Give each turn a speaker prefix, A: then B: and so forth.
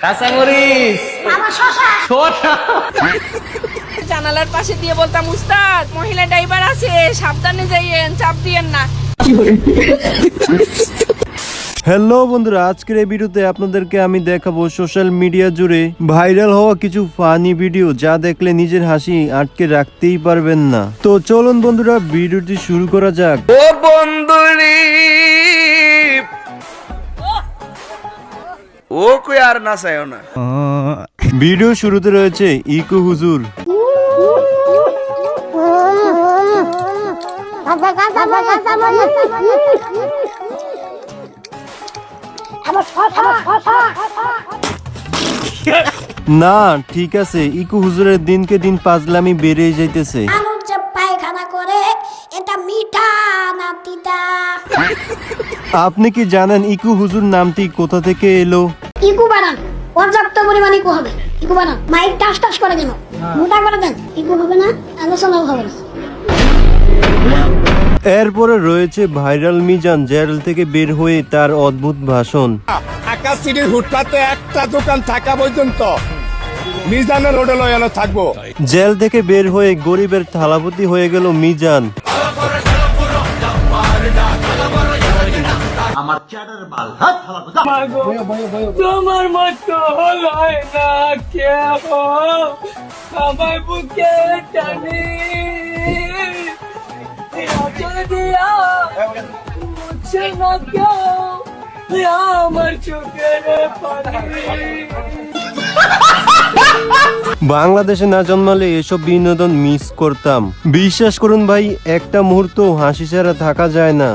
A: কাঁচামরিচ,
B: আমার শশা
A: শসা।
C: জানালার পাশে দিয়ে বলতাম, উস্তাদ মহিলা ড্রাইভার আছে, সাবধানে যাইয়েন, চাপ দিয়েন না।
D: হ্যালো বন্ধুরা, আজকের এই ভিডিওতে আপনাদেরকে আমি দেখাবো সোশ্যাল মিডিয়া জুড়ে ভাইরাল হওয়া কিছু ফানি ভিডিও, যা দেখলে নিজের হাসি আটকে রাখতেই পারবেন না। তো চলুন বন্ধুরা, ভিডিওটি শুরু করা যাক।
A: ও বন্ধুরি, ও কই আর না চাইও না।
D: ভিডিও শুরুতে রয়েছে ইকু হুজুর। না ঠিক আছে, ইকু হুজুরের দিনকে দিন পাজলামি বেড়েই যাইতেছে।
B: মানুষ যে পায়খানা করে এটা মিঠা না তিতা?
D: আপনি কি জানেন ইকু হুজুর নামটি কোথা থেকে এলো?
B: ইকু বানান, পর্যাপ্ত পরিমাণ ইকু হবে। ইকু বানান, মাইক টাস টাস করে কেন? মোটা করে দেন, ইকু হবে না, আলোচনাও হবে না।
D: এরপরে রয়েছে ভাইরাল মিজান, জেল থেকে বের হয়ে তার অদ্ভুত ভাষণ।
E: ঢাকা সিটির ফুটপাতে একটা দোকান থাকা পর্যন্ত মিজানের হোটেল এনে থাকবো।
D: জেল থেকে বের হয়ে গরিবের থালাপতি হয়ে গেল মিজান।
C: তোমার মতো হয় না কেউ আমার বুকে টানি আঁচল দিয়া মুছে না কেউ আমার চোখের পানি।
D: বাংলাদেশে না জন্মালে এসব বিনোদন মিস করতাম। বিশ্বাস করুন ভাই, একটা মুহূর্ত হাসি ছাড়া থাকা যায় না।